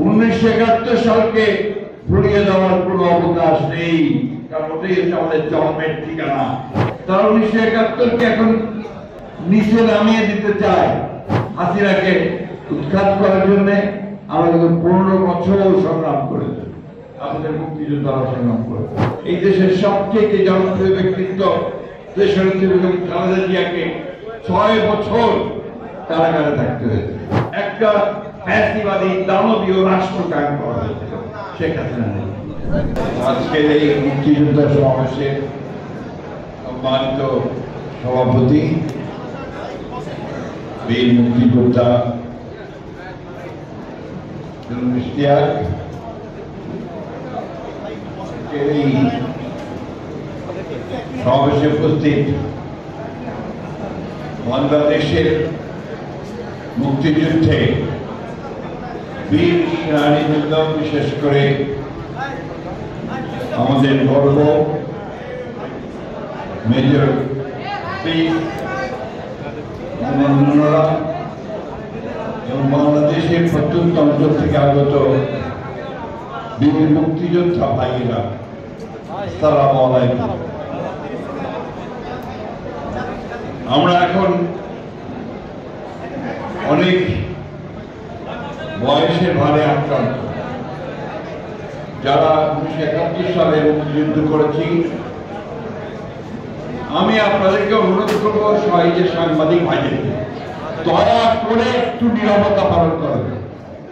1971 সালকে ভুলিয়ে দেওয়ার কোনো অবকাশ নেই, কারণ ওটাই হচ্ছে আমাদের জন্মের ঠিকানা। তারা 1971-কে এখন নিচে নামিয়ে দিতে চায়। হাসিনাকে উৎখাত করার জন্য আমরা কিন্তু 15 বছর সংগ্রাম করেছি, আমাদের মুক্তিযোদ্ধারা সংগ্রাম করেছে। এই দেশের সবচেয়ে জনপ্রিয় ব্যক্তিত্ব দেশনেত্রী বেগম খালেদা জিয়াকে 6 বছর কারাগারে থাকতে হয়েছে। একটা ফ্যাসিবাদী দানবীয় রাষ্ট্র কায়েম করা হয়েছিল শেখ হাসিনা। আজকের এই মুক্তিযোদ্ধা সমাবেশে সম্মানিত সভাপতি বীর মুক্তিযোদ্ধা ইশতিয়াক, এই সমাবেশে উপস্থিত বাংলাদেশের মুক্তিযুদ্ধে বীর সেনানীবৃন্দ, বিশেষ করে আমাদের গর্ব মেজর অন্যান্যরা এবং বাংলাদেশের প্রত্যন্ত অঞ্চল থেকে আগত বীর মুক্তিযোদ্ধা ভাইয়েরা, আসসালামু আলাইকুম। আমরা এখন অনেক বয়সের ভারে আক্রান্ত, যারা 1971 সালে মুক্তিযুদ্ধ করেছি। আমি আপনাদেরকে অনুরোধ করবো, সবাই যে সাংবাদিক ভাইদেরকে দয়া করে একটু নীরবতা পালন করবেন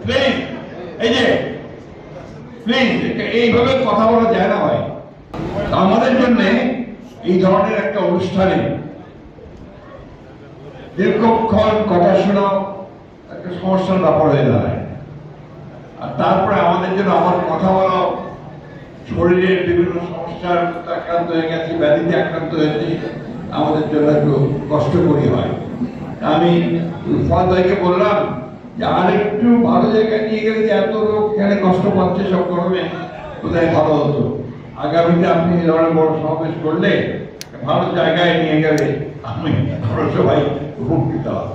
প্লিজ। এই যে প্লিজ, এইভাবে কথা বলা যায় না ভাই। আমাদের জন্য এই ধরনের একটা অনুষ্ঠানে দীর্ঘক্ষণ কথা শোনা একটা সমস্যার ব্যাপার হয়ে দাঁড়ায়। আর তারপরে আমাদের জন্য আমার কথা বলা, শরীরের বিভিন্ন সমস্যার আক্রান্ত হয়ে গেছি, ব্যাধিতে আক্রান্ত হয়েছি, আমাদের জন্য একটু কষ্টকরই হয়। আমি ফাদ ভাইকে বললাম যে আর একটু ভালো জায়গায় নিয়ে গেলে, যে এত লোক এখানে কষ্ট পাচ্ছে সব গরমে, কোথায় ভালো হতো। আগামীতে আপনি এই ধরনের বড় সমাবেশ করলে ভালো জায়গায় নিয়ে গেলে আমরা সবাই উপকৃত হব।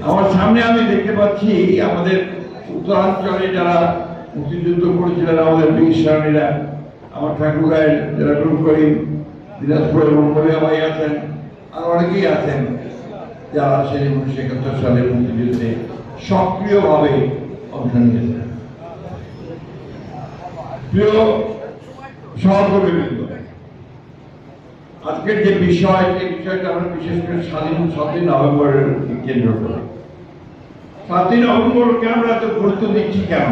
আমার সামনে আমি দেখতে পাচ্ছি আমাদের উত্তরাঞ্চলে যারা মুক্তিযুদ্ধ করেছিলেন, আমাদের বীর সেনানীরা, আমার ঠাকুরগাঁয়ের যারা গ্রুপ করি, দিনাজপুরের মঙ্গলিয়া ভাই আছেন, আর অনেকেই আছেন যারা সেই 1971 সালের মুক্তিযুদ্ধে সক্রিয়ভাবে অংশ নিয়েছেন। প্রিয় সহকর্মীবৃন্দ, আজকের যে বিষয়, সেই বিষয়টা আমরা বিশেষ করে 7ই নভেম্বরের কেন্দ্র করে। 7ই নভেম্বরকে আমরা এত গুরুত্ব দিচ্ছি কেন?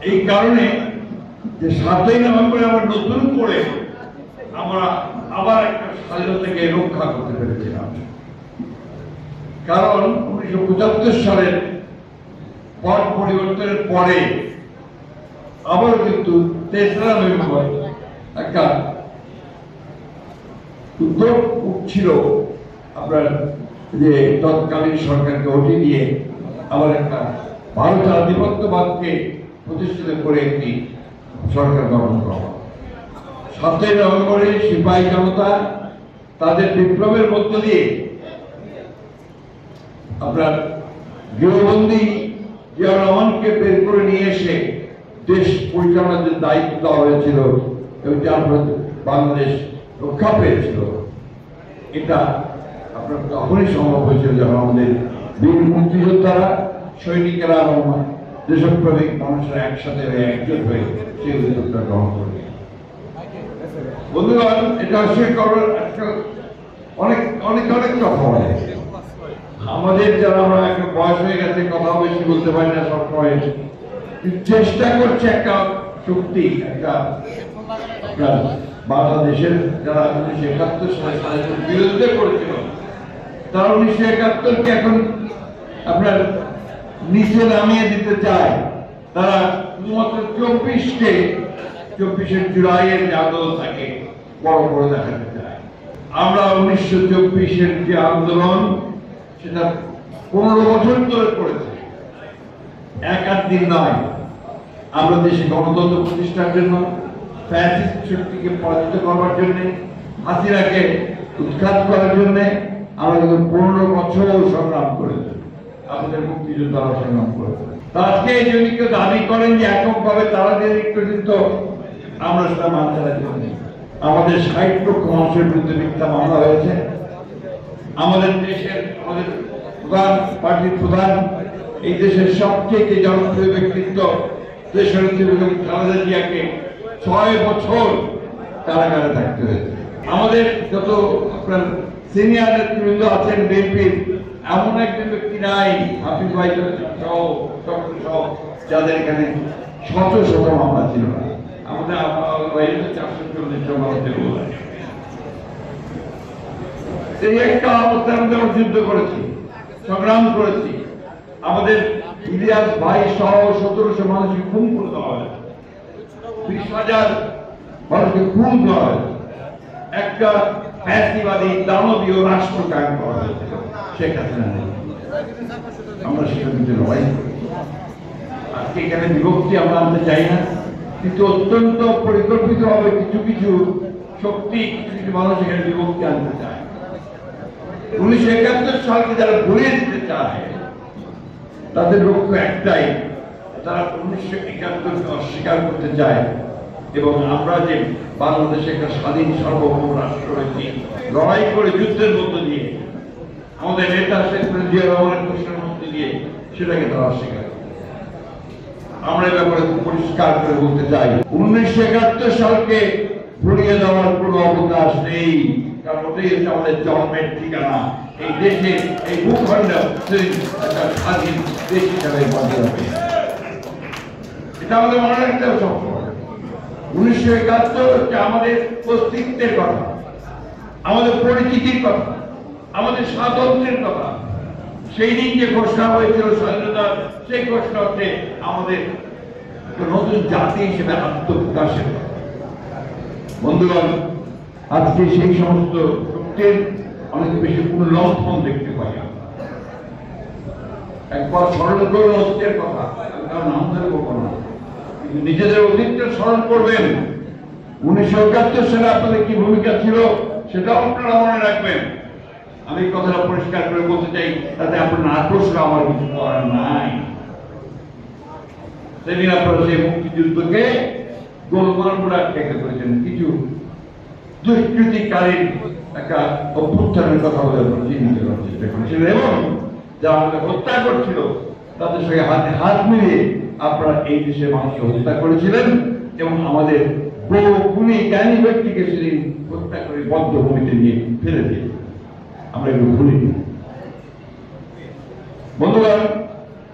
এই কারণে যে 7ই নভেম্বরে আমরা নতুন করে আমরা আবার একটা স্বাধীনতাকে রক্ষা করতে পেরেছিলাম। কারণ 1975 সালের পট পরিবর্তনের পরে আবার কিন্তু 3রা নভেম্বর একটা উদ্যোগ উঠছিল আপনার যে তৎকালীন সরকারকে ওঠে দিয়ে আবার একটা ভারতের আধিপত্যবাদকে প্রতিষ্ঠিত করে একটি সরকার গঠন করা। 7ই নভেম্বরে সিপাহী জনতা তাদের বিপ্লবের মধ্য দিয়ে আপনার গৃহবন্দী জিয়াউর রহমানকে বের করে নিয়ে এসে দেশ পরিচালনার যে দায়িত্ব দেওয়া হয়েছিল এবং যার বাংলাদেশ রক্ষা পেয়েছিল, এটা আপনার তখনই সম্ভব হয়েছিল যখন আমাদের বীর মুক্তিযোদ্ধারা, সৈনিকেরা এবং দেশপ্রেমিক মানুষেরা একসাথে হয়ে একজোট হয়ে সেই উদ্যোগটা গ্রহণ করে। বন্ধুগণ, এটা আসলে করার একটা অনেক অনেক অনেক কথা বলে। আমাদের যারা আমরা একটা বয়স হয়ে গেছে, কথা বেশি বলতে পারি না সবসময়, চেষ্টা করছে একটা শক্তি, একটা বাংলাদেশের যারা 1971 সালে স্বাধীনতার বিরুদ্ধে করেছিল, তারা 1971-কে এখন আপনার নিচে নামিয়ে দিতে চায়। তারা শুধুমাত্র 24শে জুলাইয়ের যে আন্দোলন থাকে বড় বড় দেখাতে চায়। আমরা 1924-এর যে আন্দোলন, সেটা 15 বছর ধরে করেছে, এক আধ দিন নয়। আমরা দেশে গণতন্ত্র প্রতিষ্ঠার জন্য, ফ্যাসিস্ট শক্তিকে পরাজিত করবার জন্য, হাসিনাকে উৎখাত করার জন্য আমরা কিন্তু 15 বছর সংগ্রাম করেছি, আমাদের মুক্তিযোদ্ধারা সংগ্রাম করেছে। আজকে যদি কেউ দাবি করেন যে এককভাবে তারা নেতৃত্ব, আমরা সেটা মানতে রাজি নই। আমাদের ৬০ লক্ষ মানুষের বিরুদ্ধে মিথ্যা মামলা হয়েছে। আমাদের দেশের প্রধান পার্টির প্রধান, এই দেশের সবচেয়ে জনপ্রিয় ব্যক্তিত্ব দেশনেত্রী বেগম খালেদা জিয়াকে ৬ বছর কারাগারে থাকতে হয়েছে। আমাদের যত আপনার সিনিয়র নেতৃবৃন্দ আছেন বিএনপির, এমন একজন ব্যক্তি নাই, হাফিজ ভাই সহ যাদের এখানে শত শত মামলা ছিল না। আমাদের 440 জন মানুষের এই একটা অবস্থার মধ্যে আমরা যুদ্ধ করেছি, সংগ্রাম করেছি। আমাদের ইলিয়াস ভাই সহ ১৭০০ মানুষকে খুন করে দেওয়া হয়, ২০,০০০ মানুষকে খুন করা হয়, একটা ফ্যাসিবাদী দানবীয় রাষ্ট্র কায়েম করা হয়েছিল শেখ হাসিনা। আমরা সেটার বিরুদ্ধে লড়াই করি। আজকে এখানে বিভক্তি আমরা আনতে চাই না, কিন্তু অত্যন্ত পরিকল্পিতভাবে কিছু কিছু শক্তি, কিছু কিছু মানুষ এখানে বিভক্তি আনতে চায়। ১৯৭১ সালকে যারা ভুলিয়ে দিতে চায়, তাদের লক্ষ্য একটাই, তারা ১৯৭১কে অস্বীকার করতে চায় এবং আমরা যে বাংলাদেশে একটা স্বাধীন সার্বভৌম রাষ্ট্র হয়েছি, লড়াই করে যুদ্ধের মধ্য দিয়ে, আমাদের নেতা শেখ জিয়া রহমানের ঘোষণার মধ্য দিয়ে, সেটাকে তারা অস্বীকার করে। আমরা এ ব্যাপারে পরিষ্কার করে বলতে চাই, ১৯৭১ সালকে ভুলিয়ে দেওয়ার কোন অবকাশ নেই, কারণ ওটাই হচ্ছে আমাদের জন্মের ঠিকানা। এই দেশে, এই ভূখণ্ড একটা স্বাধীন দেশ হিসাবে বাঁচতে হবে, এটা আমাদের মনে রাখতে হবে সবসময়। ১৯৭১ হচ্ছে আমাদের অস্তিত্বের কথা, আমাদের পরিচিতির কথা, আমাদের স্বাতন্ত্র্যের কথা। সেই দিন যে ঘোষণা হয়েছিল স্বাধীনতা, সেই ঘোষণা হচ্ছে আমাদের নতুন জাতি হিসেবে আত্মপ্রকাশের কথা। বন্ধুগণ, আজকে সেই সমস্ত শক্তির অনেক বেশি পুনর্লম্ফন দেখতে পাই। একবার স্মরণ করুন অতীতের কথা, নাম ধরে বলবো না, কিন্তু নিজেদের অতীতটা স্মরণ করবেন। ১৯৭১ সালে আপনাদের কি ভূমিকা ছিল সেটাও আপনারা মনে রাখবেন। আমি কথাটা পরিষ্কার করে বলতে চাই, তাতে আপনার নাকশ আমার কিছু করার নাই। সেদিন আপনারা সেই মুক্তিযুদ্ধকে গোলমাল করে আটকে করেছেন, কিছু দুষ্কৃতিকারীর একটা অভ্যুত্থানের কথা বলে চিহ্নিত করার চেষ্টা করেছিলেন এবং যারা আমাদের হত্যা করছিল তাদের সঙ্গে হাতে হাত মিলিয়ে আপনারা এই দেশের মানুষকে হত্যা করেছিলেন এবং আমাদের বহু গুণী জ্ঞানী ব্যক্তিকে সেদিন হত্যা করে বদ্ধভূমিতে নিয়ে ফেলে দিয়ে আমরা এগুলো ভুলিনি। বন্ধুগণ,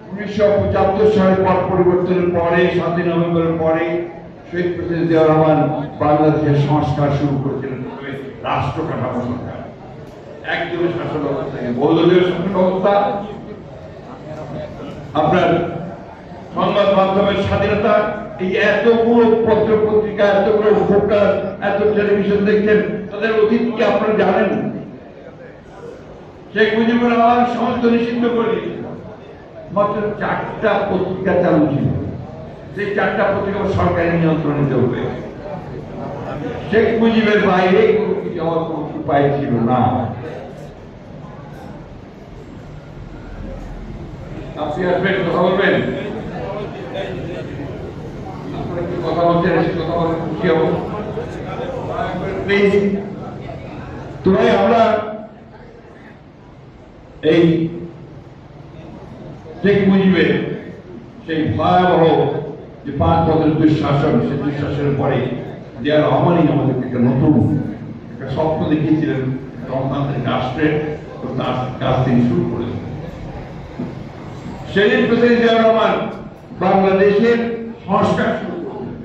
১৯৭৫ সালের পর পরিবর্তনের পরে, ৭ই নভেম্বরের পরে শহীদ প্রেসিডেন্ট জিয়াউর রহমান বাংলাদেশের সংস্কার শুরু করেছিলেন। রাষ্ট্র কাঠামো সরকার, একদলীয় শাসন ব্যবস্থা থেকে বহুদলীয় শাসন ব্যবস্থা, আপনার সংবাদ মাধ্যমের স্বাধীনতা, এই এতগুলো পত্র পত্রিকা, এতগুলো ভোটার, এত টেলিভিশন দেখছেন, তাদের অতীত কি আপনারা জানেন? শেখ মুজিবুর রহমান সমস্ত নিষিদ্ধ করে দিয়েছিল, মাত্র 4টা পত্রিকা চালু ছিল। সেই 4টা পত্রিকা সরকারি নিয়ন্ত্রণে চলবে। শেখ মুজিবের বাইরে যাওয়ার কোন উপায় ছিল না। আপনি আসবেন, কথা বলবেন, কথা বলতে কথা বলতে খুশি হব। তো ভাই, আমরা এই শেখ মুজিবের সেই ভয়াবহ যে 5 বছরের দুঃশাসন, সেই দুঃশাসনের পরে জিয়া রহমানই আমাদেরকে একটা নতুন একটা স্বপ্ন দেখিয়েছিলেন গণতান্ত্রিক রাষ্ট্রের, তার কাজ তিনি শুরু করেছেন। সেদিন প্রেসিডেন্ট জিয়া রহমান বাংলাদেশের সংস্কার শুরু করলেন।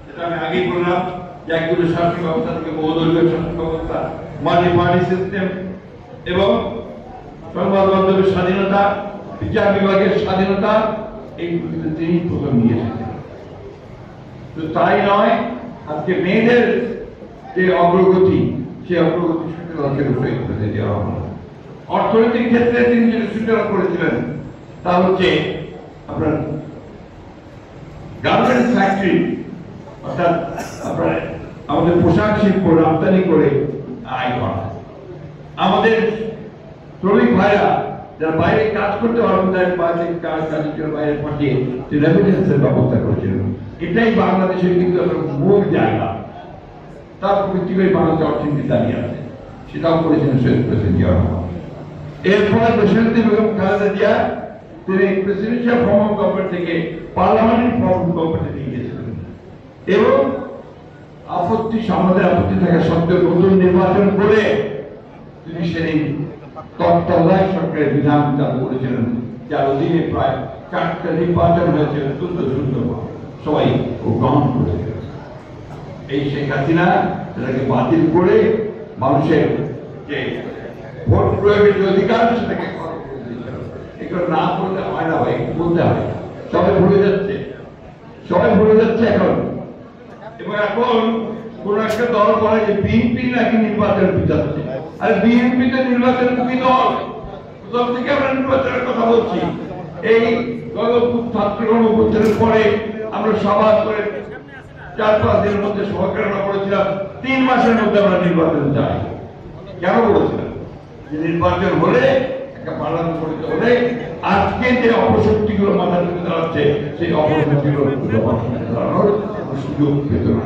সেটা আমি আগেই বললাম যে একদলীয় শাসন ব্যবস্থা থেকে বহুদলীয় শাসন ব্যবস্থা, মাল্টি সিস্টেম এবং সংবাদ মাধ্যমের স্বাধীনতা, বিচার বিভাগের স্বাধীনতা, এই তিনি প্রথম নিয়ে এসেছেন। তো তাই নয়, আজকে মেয়েদের যে অগ্রগতি, সে অগ্রগতি সূচনা প্রেসিডেন্ট জিয়া রহমান। অর্থনৈতিক ক্ষেত্রে তিনি যেটা সূচনা করেছিলেন তা হচ্ছে আপনার গার্মেন্টস ফ্যাক্টরি, অর্থাৎ আপনার আমাদের পোশাক শিল্প রপ্তানি করে আয় করা। আমাদের শ্রমিক ভাইরা যারা বাইরে কাজ করতে পারবেন তাদের বাইরে কাজের জন্য বাইরে পাঠিয়ে রেমিটেন্সের ব্যবস্থা করেছিলেন। এটাই বাংলাদেশের কিন্তু একটা মূল জায়গা, তার ভিত্তি করে বাংলাদেশ অর্থনীতি দাঁড়িয়ে আছে, সেটাও করেছেন শহীদ প্রেসিডেন্ট জিয়া রহমান। এরপরে দেশনেত্রী বেগম খালেদা জিয়া তিনি প্রেসিডেন্সিয়াল ফর্ম অফ গভর্নমেন্ট থেকে পার্লামেন্টারি ফর্ম অফ গভর্নমেন্টে নিয়ে গেছিলেন এবং আমাদের আপত্তি থাকা সত্ত্বেও নতুন নির্বাচন করে তিনি সেই তত্ত্বাবধায়ক সরকারের বিধান চালু করেছিলেন, যার অধীনে প্রায় 4টা নির্বাচন হয়েছে অত্যন্ত সুন্দর, সবাই গ্রহণ করেছিল। এই শেখ হাসিনা সেটাকে বাতিল করে মানুষের যে ভোট প্রয়োগের যে অধিকার সেটাকে এগুলো না বলতে হয় না ভাই, বলতে হয়। সবাই ভুলে যাচ্ছে এখন। এবং এখন কোন একটা দল বলে যে বিএনপি নাকি নির্বাচন পিছাচ্ছে। আর বিএনপি তো নির্বাচন খুবই দল থেকে আমরা নির্বাচনের কথা বলছি। এই ছাত্র গণঅভ্যুত্থানের পরে আমরা সভা করে 4-5 দিনের মধ্যে সরকাররা করেছিলাম 3 মাসের মধ্যে আমরা নির্বাচন চাই। কেন বলেছিলাম যে নির্বাচন হলে একটা পার্লামেন্ট গঠিত হলে আজকে যে অপশক্তিগুলো মাথার তুলে দাঁড়াচ্ছে সেই অপশক্তিগুলো দাঁড়ানোর সুযোগ পেত না।